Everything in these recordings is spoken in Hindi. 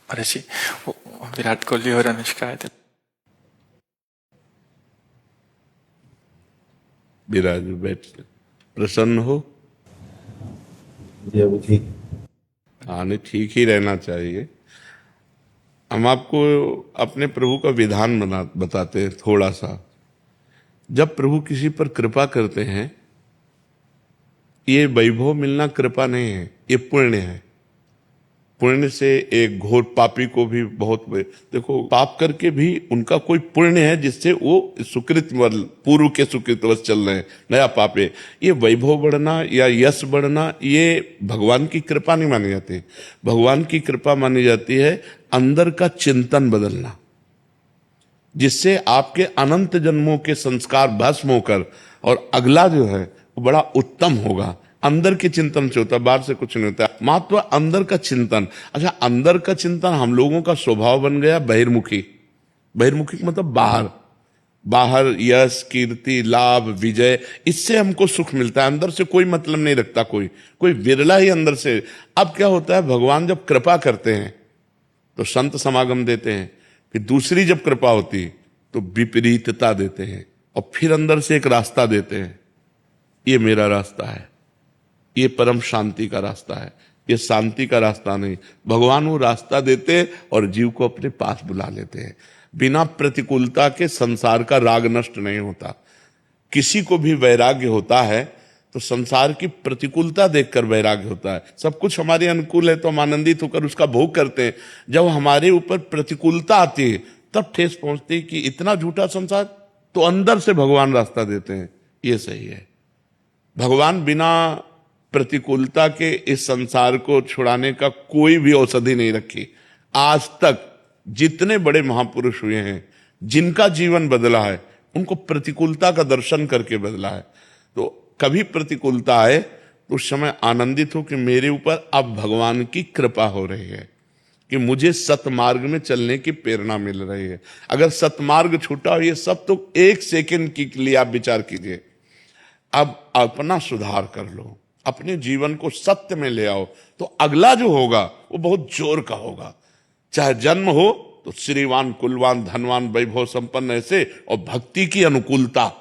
महर्षि विराट कोहली और अनुष्का आए थे। विराज बैठ प्रसन्न हो। जी अभी ठीक। हाँ नहीं, ठीक ही रहना चाहिए। हम आपको अपने प्रभु का विधान बताते हैं थोड़ा सा। जब प्रभु किसी पर कृपा करते हैं, ये वैभव मिलना कृपा नहीं है, ये पुण्य है। पुण्य से एक घोर पापी को भी बहुत देखो, पाप करके भी उनका कोई पुण्य है जिससे वो सुकृत पूर्व के सुकृतवश चल रहे हैं, नया पाप है। ये वैभव बढ़ना या यश बढ़ना ये भगवान की कृपा नहीं मानी जाती। भगवान की कृपा मानी जाती है अंदर का चिंतन बदलना, जिससे आपके अनंत जन्मों के संस्कार भस्म होकर और अगला जो है वो बड़ा उत्तम होगा। अंदर के चिंतन से होता है, बाहर से कुछ नहीं होता। मात्र अंदर का चिंतन। अच्छा, अंदर का चिंतन हम लोगों का स्वभाव बन गया बहिर्मुखी। बहिर्मुखी मतलब बाहर, बाहर यश कीर्ति लाभ विजय, इससे हमको सुख मिलता है। अंदर से कोई मतलब नहीं रखता कोई विरला ही अंदर से। अब क्या होता है, भगवान जब कृपा करते हैं तो संत समागम देते हैं, फिर दूसरी जब कृपा होती तो विपरीतता देते हैं, और फिर अंदर से एक रास्ता देते हैं। ये मेरा रास्ता है, ये परम शांति का रास्ता है, ये शांति का रास्ता नहीं। भगवान वो रास्ता देते और जीव को अपने पास बुला लेते हैं। बिना प्रतिकूलता के संसार का राग नष्ट नहीं होता। किसी को भी वैराग्य होता है तो संसार की प्रतिकूलता देखकर वैराग्य होता है। सब कुछ हमारे अनुकूल है तो हम आनंदित होकर उसका भोग करते हैं। जब हमारे ऊपर प्रतिकूलता आती है तब ठेस पहुंचती है कि इतना झूठा संसार, तो अंदर से भगवान रास्ता देते हैं। ये सही है। भगवान बिना प्रतिकूलता के इस संसार को छुड़ाने का कोई भी औषधि नहीं रखी। आज तक जितने बड़े महापुरुष हुए हैं, जिनका जीवन बदला है, उनको प्रतिकूलता का दर्शन करके बदला है। तो कभी प्रतिकूलता आए तो उस समय आनंदित हो कि मेरे ऊपर अब भगवान की कृपा हो रही है, कि मुझे सतमार्ग में चलने की प्रेरणा मिल रही है। अगर सतमार्ग छूटा हो, ये सब तो एक सेकंड के लिए आप विचार कीजिए। अब अपना सुधार कर लो, अपने जीवन को सत्य में ले आओ, तो अगला जो होगा वो बहुत जोर का होगा। चाहे जन्म हो तो श्रीवान कुलवान धनवान वैभव संपन्न ऐसे, और भक्ति की अनुकूलता,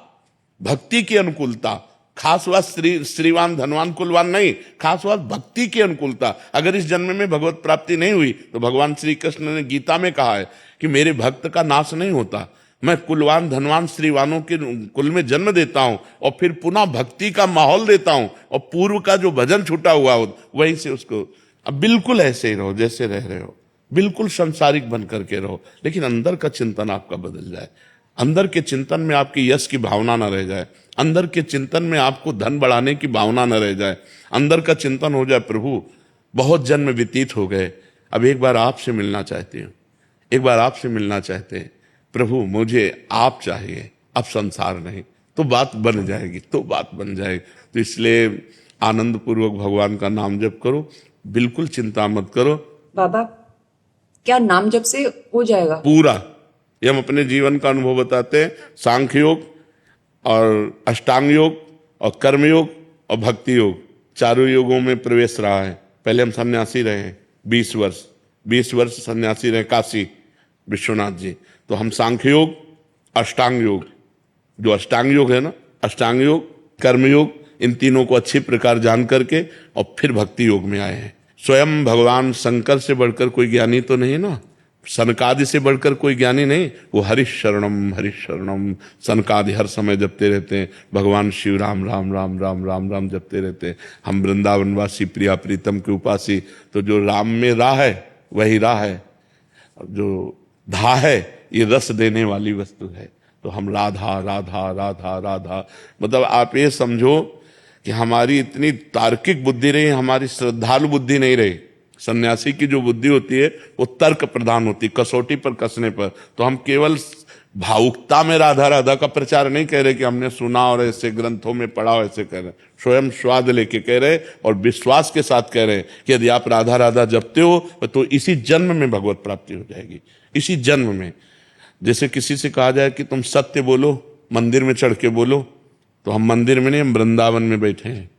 भक्ति की अनुकूलता। खास बात श्रीवान धनवान कुलवान नहीं, खास बात भक्ति की अनुकूलता। अगर इस जन्म में भगवत प्राप्ति नहीं हुई तो भगवान श्री कृष्ण ने गीता में कहा है कि मेरे भक्त का नाश नहीं होता। मैं कुलवान धनवान श्रीवानों के कुल में जन्म देता हूं और फिर पुनः भक्ति का माहौल देता हूं, और पूर्व का जो भजन छूटा हुआ हो वहीं से उसको। अब बिल्कुल ऐसे ही रहो जैसे रह रहे हो, बिल्कुल संसारिक बन करके रहो, लेकिन अंदर का चिंतन आपका बदल जाए। अंदर के चिंतन में आपकी यश की भावना न रह जाए, अंदर के चिंतन में आपको धन बढ़ाने की भावना न रह जाए। अंदर का चिंतन हो जाए, प्रभु बहुत जन्म व्यतीत हो गए, अब एक बार आपसे मिलना चाहती हूँ, एक बार आपसे मिलना चाहते हैं प्रभु, मुझे आप चाहिए, अब संसार नहीं। तो बात बन जाएगी, तो बात बन जाएगी। तो इसलिए आनंद पूर्वक भगवान का नाम जप करो, बिल्कुल चिंता मत करो। बाबा, क्या नाम जप से हो जाएगा पूरा? ये हम अपने जीवन का अनुभव बताते हैं। सांख्य योग और अष्टांग योग और कर्म योग और भक्ति योग, चारों योगों में प्रवेश रहा है। पहले हम सन्यासी रहे हैं 20 वर्ष सन्यासी रहे काशी विश्वनाथ जी। तो हम सांख्य योग, अष्टांग योग, जो अष्टांग योग है ना, अष्टांग योग कर्म योग, इन तीनों को अच्छी प्रकार जान करके और फिर भक्ति योग में आए हैं। स्वयं भगवान शंकर से बढ़कर कोई ज्ञानी तो नहीं ना, सनकादि से बढ़कर कोई ज्ञानी नहीं। वो हरिशरणम सनकादि हर समय जपते रहते हैं। भगवान शिव राम राम राम राम राम राम जपते रहते हैं। हम वृंदावनवासी प्रिया प्रीतम के उपासी, तो जो राम में राह है वही राह है, जो धा है ये रस देने वाली वस्तु है। तो हम राधा राधा राधा राधा, मतलब आप ये समझो कि हमारी इतनी तार्किक बुद्धि रही, हमारी श्रद्धालु बुद्धि नहीं रही। सन्यासी की जो बुद्धि होती है वो तर्क प्रधान होती है, कसौटी पर कसने पर। तो हम केवल भावुकता में राधा राधा का प्रचार नहीं कह रहे कि हमने सुना और ऐसे ग्रंथों में पढ़ा हो, ऐसे कह रहे, स्वयं स्वाद लेके कह रहे और विश्वास के साथ कह रहे कि यदि आप राधा राधा जपते हो तो इसी जन्म में भगवत प्राप्ति हो जाएगी, इसी जन्म में। जैसे किसी से कहा जाए कि तुम सत्य बोलो, मंदिर में चढ़ के बोलो, तो हम मंदिर में नहीं, हम वृंदावन में बैठे हैं।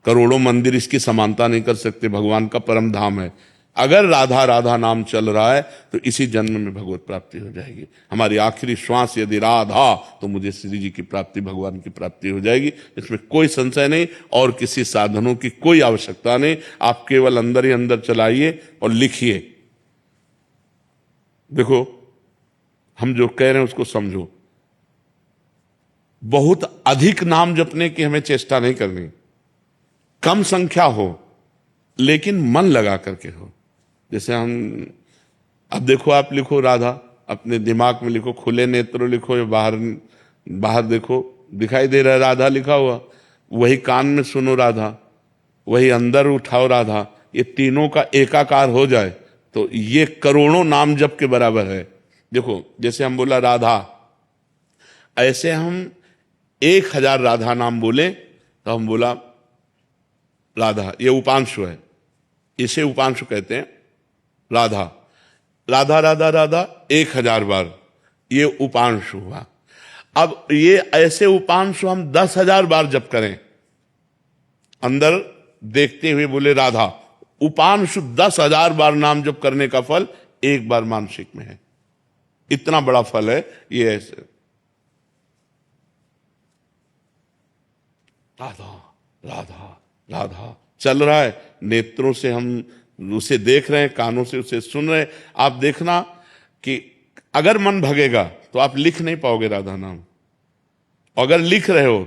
करोड़ों मंदिर इसकी समानता नहीं कर सकते, भगवान का परम धाम है। अगर राधा राधा नाम चल रहा है तो इसी जन्म में भगवत प्राप्ति हो जाएगी। हमारी आखिरी श्वास यदि राधा, तो मुझे श्री जी की प्राप्ति, भगवान की प्राप्ति हो जाएगी। इसमें कोई संशय नहीं और किसी साधनों की कोई आवश्यकता नहीं। आप केवल अंदर ही अंदर चलाइए और लिखिए। देखो, हम जो कह रहे हैं उसको समझो। बहुत अधिक नाम जपने की हमें चेष्टा नहीं करनी, कम संख्या हो लेकिन मन लगा करके हो। जैसे हम, अब देखो, आप लिखो राधा, अपने दिमाग में लिखो, खुले नेत्र लिखो या बाहर बाहर देखो, दिखाई दे रहा है राधा लिखा हुआ। वही कान में सुनो राधा, वही अंदर उठाओ राधा। ये तीनों का एकाकार हो जाए तो ये करोड़ों नाम जप के बराबर है। देखो, जैसे हम बोला राधा, ऐसे हम 1000 राधा नाम बोले तो हम बोला राधा, ये उपांशु है, इसे उपांशु कहते हैं। राधा राधा राधा राधा 1000 बार, ये उपांशु हुआ। अब ये ऐसे उपांशु हम 10,000 बार जप करें, अंदर देखते हुए बोले राधा, उपांशु 10,000 बार नाम जप करने का फल एक बार मानसिक में है। इतना बड़ा फल है ये। ऐसे राधा राधा राधा चल रहा है, नेत्रों से हम उसे देख रहे हैं, कानों से उसे सुन रहे हैं। आप देखना कि अगर मन भगेगा तो आप लिख नहीं पाओगे राधा नाम, अगर लिख रहे हो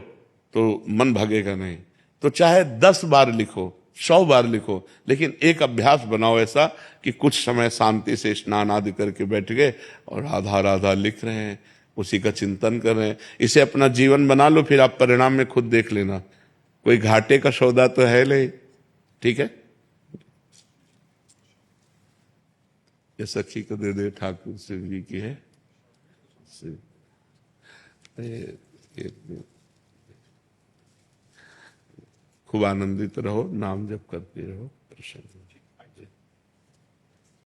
तो मन भगेगा नहीं। तो चाहे 10 बार लिखो, 100 बार लिखो, लेकिन एक अभ्यास बनाओ ऐसा कि कुछ समय शांति से स्नान आदि करके बैठ गए और राधा राधा लिख रहे हैं, उसी का चिंतन कर रहे हैं। इसे अपना जीवन बना लो, फिर आप परिणाम में खुद देख लेना। कोई घाटे का सौदा तो है नहीं, ठीक है। ये सखी को दे दे, ठाकुर शिव जी की है। खूब आनंदित रहो, नाम जप करते रहो, प्रसन्न।